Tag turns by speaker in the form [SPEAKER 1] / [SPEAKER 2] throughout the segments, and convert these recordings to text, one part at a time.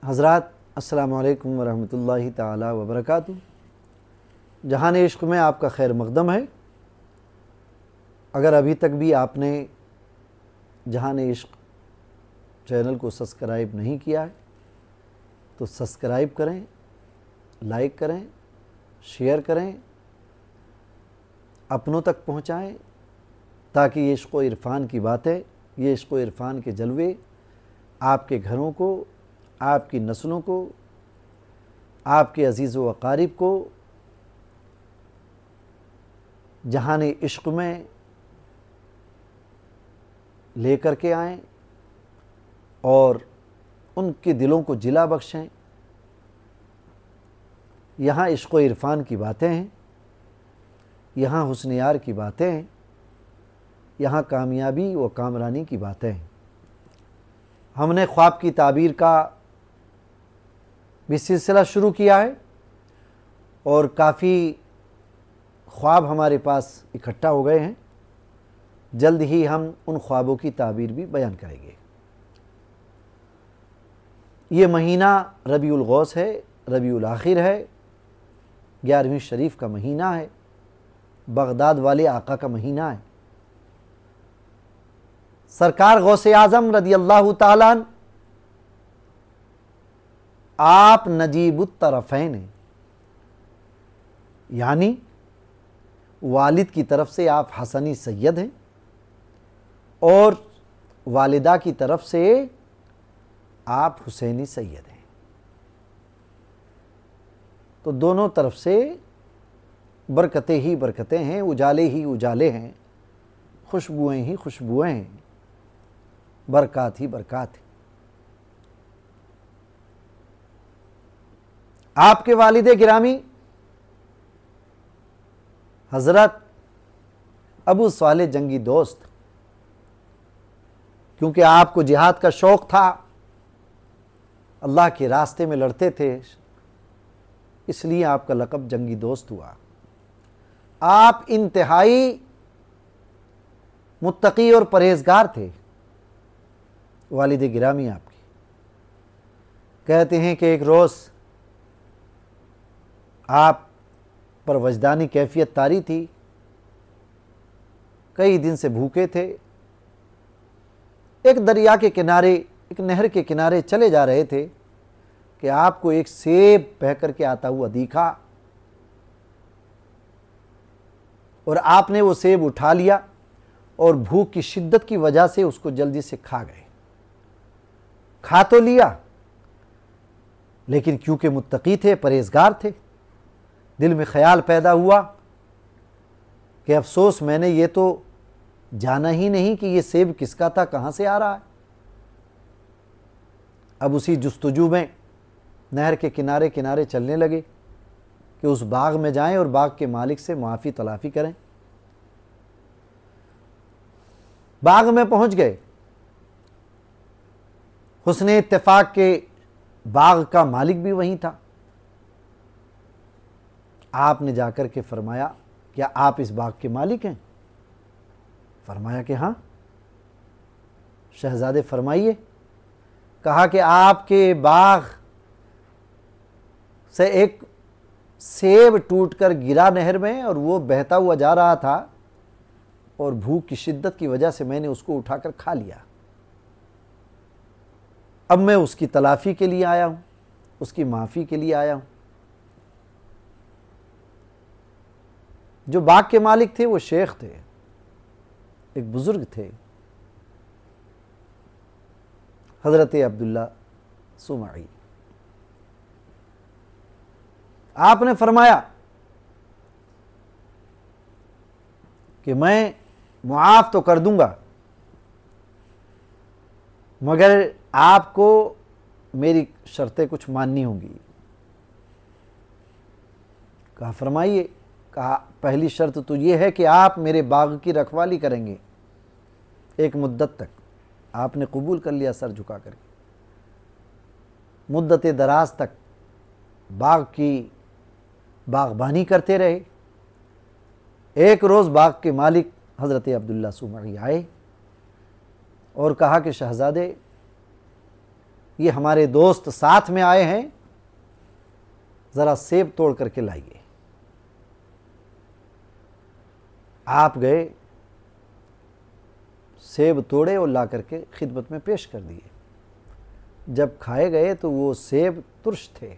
[SPEAKER 1] हज़रात अस्सलामु अलैकुम वरहमतुल्लाहि ताला वबरकातुहू। जहान इश्क़ में आपका खैर मक़दम है। अगर अभी तक भी आपने जहान इश्क़ चैनल को सब्सक्राइब नहीं किया है तो सब्सक्राइब करें, लाइक करें, शेयर करें, अपनों तक पहुँचाएँ ताकि ये इश्क़ व इरफ़ान की बातें, ये इश्क़ व इरफ़ान के जलवे आपके घरों को, आपकी नस्लों को, आपके अज़ीज़ व अक़ारिब को जहान इश्क़ में लेकर के आएँ और उनके दिलों को जिला बख्शें। यहाँ इश्क़ व इरफ़ान की बातें हैं, यहाँ हुस्न यार की बातें हैं, यहाँ कामयाबी व कामरानी की बातें हैं। हमने ख्वाब की ताबीर का भी सिलसिला शुरू किया है और काफ़ी ख्वाब हमारे पास इकट्ठा हो गए हैं। जल्द ही हम उन ख्वाबों की ताबीर भी बयान करेंगे। ये महीना रबीउल गौस है, रबीउल आखिर है, 11वीं शरीफ का महीना है, बगदाद वाले आका का महीना है। सरकार गौसे आज़म रदियल्लाहु ताला अन्हु आप नजीबुत तरफ़ैन हैं, यानी वालिद की तरफ से आप हसनी सैयद हैं और वालिदा की तरफ से आप हुसैनी सैयद हैं। तो दोनों तरफ से बरकतें ही बरकतें हैं, उजाले ही उजाले हैं, खुशबुएं ही खुशबुएं हैं, बरक़ात ही बरक़ात है। आपके वालिदे गिरामी हज़रत अबू सालेह जंगी दोस्त, क्योंकि आपको जिहाद का शौक़ था, अल्लाह के रास्ते में लड़ते थे, इसलिए आपका लक़ब जंगी दोस्त हुआ। आप इंतहाई मुत्तकी और परहेज़गार थे। वालिद गिरामी आपकी कहते हैं कि एक रोज़ आप पर वजदानी कैफियत तारी थी, कई दिन से भूखे थे, एक दरिया के किनारे, एक नहर के किनारे चले जा रहे थे कि आपको एक सेब बह करके आता हुआ दिखा और आपने वो सेब उठा लिया और भूख की शिद्दत की वजह से उसको जल्दी से खा गए। खा तो लिया, लेकिन क्योंकि मुत्तकी थे, परहेज़गार थे, दिल में ख्याल पैदा हुआ कि अफसोस मैंने ये तो जाना ही नहीं कि ये सेब किसका था, कहाँ से आ रहा है। अब उसी जुस्तजू में नहर के किनारे किनारे चलने लगे कि उस बाग में जाएं और बाग के मालिक से माफ़ी तलाफ़ी करें। बाग में पहुंच गए। हुस्ने इत्तेफाक के बाग का मालिक भी वहीं था। आपने जाकर के फरमाया, क्या आप इस बाग के मालिक हैं? फरमाया कि हाँ। शहजादे फरमाइए। कहा कि आपके बाग से एक सेब टूटकर गिरा नहर में और वो बहता हुआ जा रहा था और भूख की शिद्दत की वजह से मैंने उसको उठाकर खा लिया। अब मैं उसकी तलाफ़ी के लिए आया हूँ, उसकी माफ़ी के लिए आया हूँ। जो बाग के मालिक थे वो शेख थे, एक बुज़ुर्ग थे, हज़रत अब्दुल्ला सुमई। आपने फरमाया कि मैं मुआफ़ तो कर दूंगा, मगर आपको मेरी शर्तें कुछ माननी होंगी। कहा फरमाइए। कहा पहली शर्त तो ये है कि आप मेरे बाग की रखवाली करेंगे एक मुद्दत तक। आपने कबूल कर लिया सर झुका करके। मुद्दत दराज तक बाग की बागबानी करते रहे। एक रोज़ बाग के मालिक हज़रत अब्दुल्ला सुमई आए और कहा कि शहज़ादे, ये हमारे दोस्त साथ में आए हैं, ज़रा सेब तोड़ करके लाइए। आप गए, सेब तोड़े और ला करके खिदमत में पेश कर दिए। जब खाए गए तो वो सेब तुर्श थे,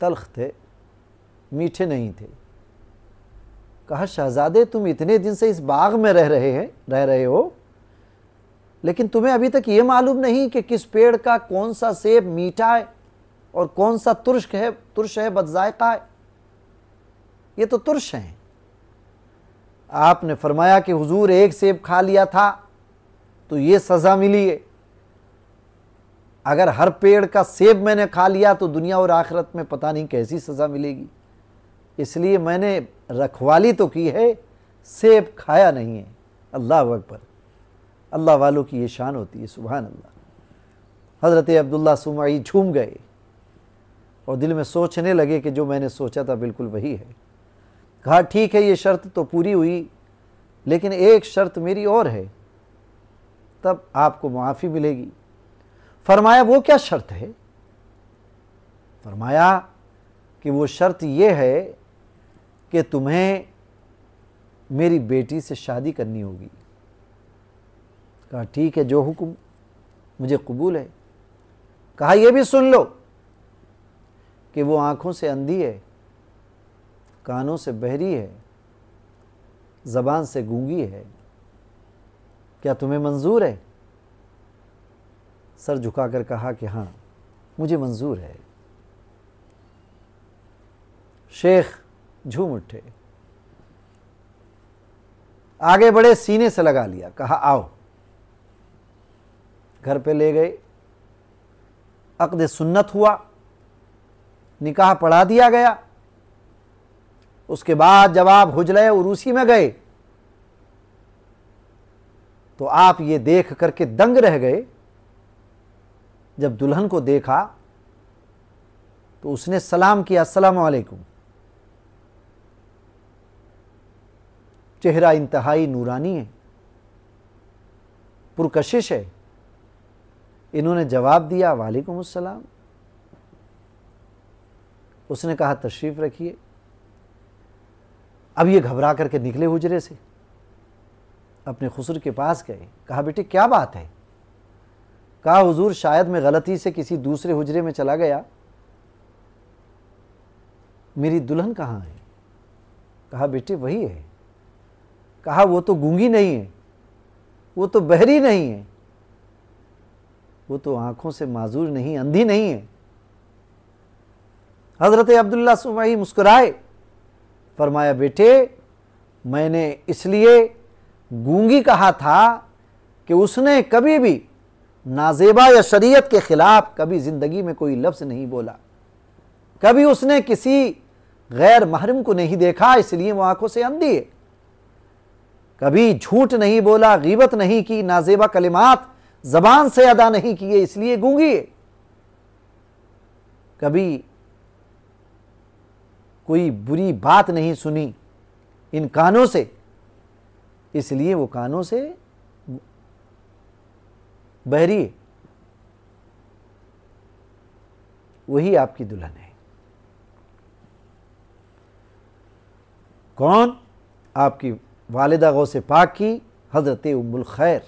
[SPEAKER 1] तल्ख थे, मीठे नहीं थे। कहा, शहजादे तुम इतने दिन से इस बाग में रह रहे हो, लेकिन तुम्हें अभी तक ये मालूम नहीं कि किस पेड़ का कौन सा सेब मीठा है और कौन सा तुर्श है, बदजायका है। ये तो तुर्श हैं। आपने फरमाया कि हुजूर एक सेब खा लिया था तो ये सज़ा मिली है, अगर हर पेड़ का सेब मैंने खा लिया तो दुनिया और आखिरत में पता नहीं कैसी सज़ा मिलेगी। इसलिए मैंने रखवाली तो की है, सेब खाया नहीं है। अल्लाह अकबर, अल्लाह वालों की ये शान होती है, सुभान अल्लाह। हज़रत अब्दुल्ला सुमई झूम गए और दिल में सोचने लगे कि जो मैंने सोचा था बिल्कुल वही है। कहा, ठीक है, ये शर्त तो पूरी हुई, लेकिन एक शर्त मेरी और है, तब आपको मुआफ़ी मिलेगी। फरमाया, वो क्या शर्त है? फरमाया कि वो शर्त ये है कि तुम्हें मेरी बेटी से शादी करनी होगी। कहा, ठीक है, जो हुक्म, मुझे कबूल है। कहा, यह भी सुन लो कि वो आँखों से अंधी है, कानों से बहरी है, ज़बान से गूंगी है, क्या तुम्हें मंजूर है? सर झुकाकर कहा कि हाँ, मुझे मंजूर है। शेख झूम उठे, आगे बढ़े, सीने से लगा लिया, कहा आओ। घर पे ले गए, अक़्द सुन्नत हुआ, निकाह पढ़ा दिया गया। उसके बाद जब आप हुजरे उरूसी में गए तो आप ये देख करके दंग रह गए। जब दुल्हन को देखा तो उसने सलाम किया, अस्सलाम वालेकुम। चेहरा इंतहाई नूरानी है, पुरकशिश है। इन्होंने जवाब दिया, वालेकुम अस्सलाम। उसने कहा, तशरीफ़ रखिए। अब ये घबरा करके निकले हुजरे से, अपने खुसर के पास गए। कहा, बेटे क्या बात है? कहा, हुजूर शायद मैं गलती से किसी दूसरे हुजरे में चला गया, मेरी दुल्हन कहाँ है? कहा, बेटे वही है। कहा, वो तो गूंगी नहीं है, वो तो बहरी नहीं है, वो तो आंखों से माजूर नहीं, अंधी नहीं है। हज़रत अब्दुल्ला सुमई मुस्कुराए, फरमाया, बेटे मैंने इसलिए गूंगी कहा था कि उसने कभी भी नाजेबा या शरीयत के खिलाफ कभी ज़िंदगी में कोई लफ्ज़ नहीं बोला, कभी उसने किसी गैर महरम को नहीं देखा, इसलिए वो आंखों से अंधी है। कभी झूठ नहीं बोला, गीबत नहीं की, नाजेबा कलिमात ज़बान से अदा नहीं किए, इसलिए गूंगी है। कभी कोई बुरी बात नहीं सुनी इन कानों से, इसलिए वो कानों से बहरी है। वही आपकी दुल्हन है। कौन? आपकी वालिदा गौसे पाक की हज़रत उम्मुल खैर।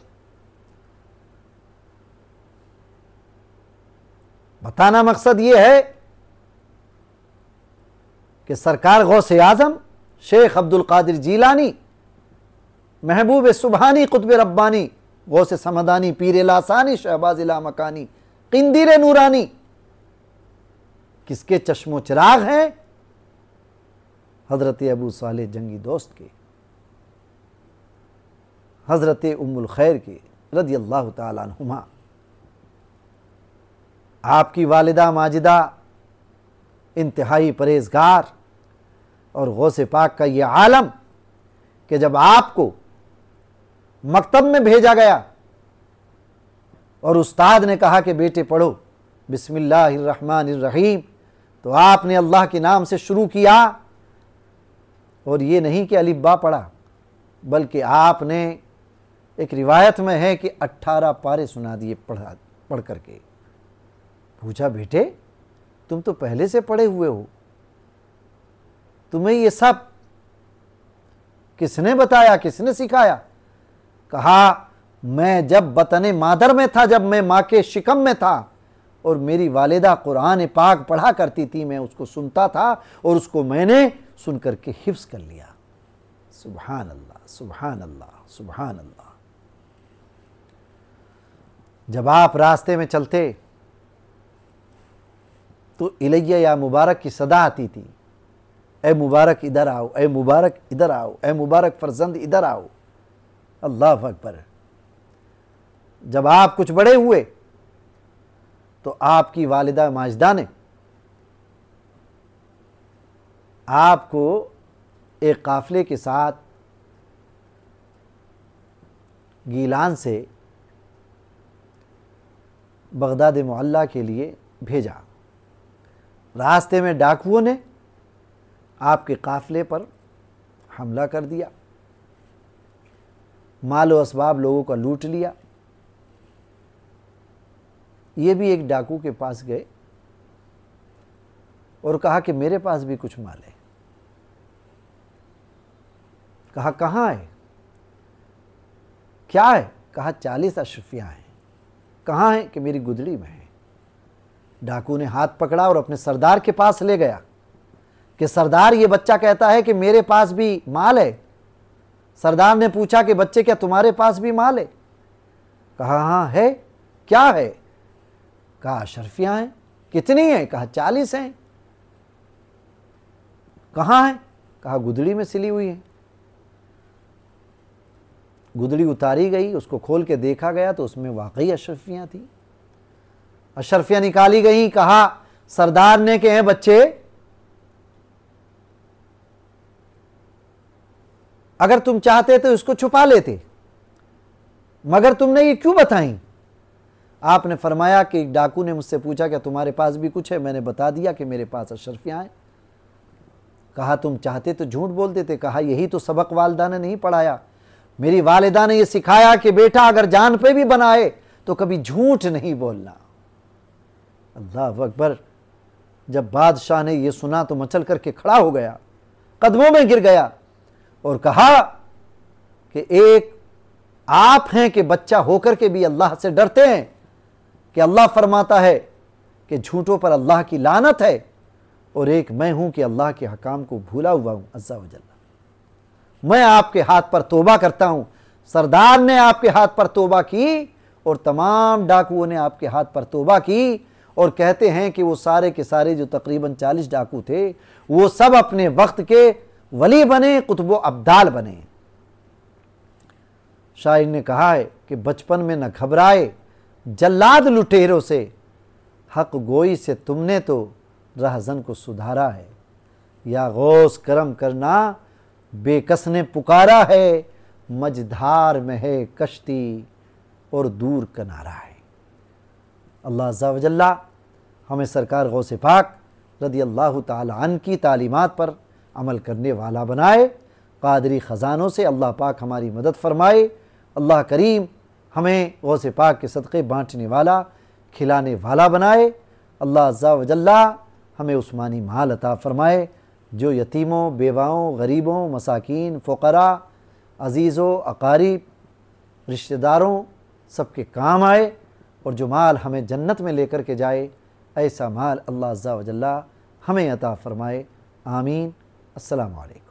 [SPEAKER 1] बताना मकसद ये है कि सरकार गौसे आज़म शेख अब्दुल कादिर जीलानी, महबूब सुबहानी, कुतुब रब्बानी, गौसे समदानी, पीर लासानी, शहबाज ला मकानी, किंदीर नूरानी, किसके चश्मो चिराग हैं? हज़रत अबू सालेह जंगी दोस्त के, हज़रत उम्मुल खैर के रज़ियल्लाहु ताला अन्हुमा। आपकी वालिदा माजिदा इंतहाई परहेज़गार और गौसे पाक का ये आलम कि जब आपको मकतब में भेजा गया और उस्ताद ने कहा कि बेटे पढ़ो बिस्मिल्लाहिर्रहमानिर्रहीम, तो आपने अल्लाह के नाम से शुरू किया। और ये नहीं कि अलिफ बा पढ़ा, बल्कि आपने, एक रिवायत में है कि 18 पारे सुना दिए, पढ़ा पढ़ करके। पूछा, बेटे तुम तो पहले से पढ़े हुए हो, तुम्हें ये सब किसने बताया, किसने सिखाया? कहा, मैं जब बतने मादर में था, जब मैं माँ के शिकम में था और मेरी वालिदा कुरान पाक पढ़ा करती थी, मैं उसको सुनता था और उसको मैंने सुन करके हिफ्स कर लिया। सुभान अल्लाह, सुभान अल्लाह, सुभान अल्लाह। जब आप रास्ते में चलते तो इलैया या मुबारक की सदा आती थी, ए मुबारक इधर आओ, ए मुबारक इधर आओ, ए मुबारक फरजंद इधर आओ। अल्लाह अकबर। जब आप कुछ बड़े हुए तो आपकी वालिदा माजिदा ने आपको एक काफिले के साथ गीलान से बगदाद मोहल्ला के लिए भेजा। रास्ते में डाकुओं ने आपके काफिले पर हमला कर दिया, मालो असबाब लोगों का लूट लिया। ये भी एक डाकू के पास गए और कहा कि मेरे पास भी कुछ माल है। कहा, कहाँ है, क्या है? कहा, 40 अशरफियाँ हैं। कहाँ है? कि मेरी गुदड़ी में है। डाकू ने हाथ पकड़ा और अपने सरदार के पास ले गया कि सरदार, ये बच्चा कहता है कि मेरे पास भी माल है। सरदार ने पूछा कि बच्चे, क्या तुम्हारे पास भी माल है? कहा, हाँ है। क्या है? कहा, अशरफियाँ हैं। कितनी हैं? कहा, 40 हैं। कहाँ है? कहा, गुदड़ी में सिली हुई है। गुदड़ी उतारी गई, उसको खोल के देखा गया तो उसमें वाकई अशरफियाँ थी। अशरफियाँ निकाली गई। कहा, सरदार ने कहे, बच्चे अगर तुम चाहते तो इसको छुपा लेते, मगर तुमने ये क्यों बताई? आपने फरमाया कि एक डाकू ने मुझसे पूछा क्या तुम्हारे पास भी कुछ है, मैंने बता दिया कि मेरे पास अशरफियाँ हैं। कहा, तुम चाहते तो झूठ बोल देते। कहा, यही तो सबक वालिदा ने नहीं पढ़ाया। मेरी वालिदा ने यह सिखाया कि बेटा अगर जान पे भी बनाए तो कभी झूठ नहीं बोलना। अल्लाह अकबर। जब बादशाह ने यह सुना तो मचल करके खड़ा हो गया, कदमों में गिर गया और कहा कि एक आप हैं कि बच्चा होकर के भी अल्लाह से डरते हैं, कि अल्लाह फरमाता है कि झूठों पर अल्लाह की लानत है, और एक मैं हूं कि अल्लाह के हकाम को भूला हुआ हूं अज़्ज़ा व जल्ला। मैं आपके हाथ पर तौबा करता हूं। सरदार ने आपके हाथ पर तौबा की और तमाम डाकुओं ने आपके हाथ पर तौबा की, और कहते हैं कि वो सारे के सारे जो तकरीबन 40 डाकू थे वो सब अपने वक्त के वली बने, कुतुब अब्दाल बने। शायर ने कहा है कि बचपन में न घबराए जल्लाद लुटेरों से, हक गोई से तुमने तो रहजन को सुधारा है। या गौस करम करना बेकस ने पुकारा है, मझधार में है कश्ती और दूर किनारा है। अल्लाह अज़्ज़ा व जल्ला हमें सरकार गौसे पाक रदी अल्लाह ताला अन्हु की तालीमात पर अमल करने वाला बनाए। कादरी ख़ज़ानों से अल्लाह पाक हमारी मदद फरमाए। अल्लाह करीम हमें गौसे पाक के सदक़े बाँटने वाला, खिलाने वाला बनाए। अल्लाह अज़्ज़ा व जल्ला हमें उस्मानी माल अता फ़रमाए जो यतीमों, बेवाओं, गरीबों, मसाकीन, फ़ुक़रा, अज़ीज़ों, अक़ारीब, रिश्तेदारों सबके काम आए, और जो माल हमें जन्नत में लेकर के जाए ऐसा माल अल्लाह अज़्ज़ा व जल्ला हमें अता फ़रमाए। आमीन। अस्सलामु अलैकुम।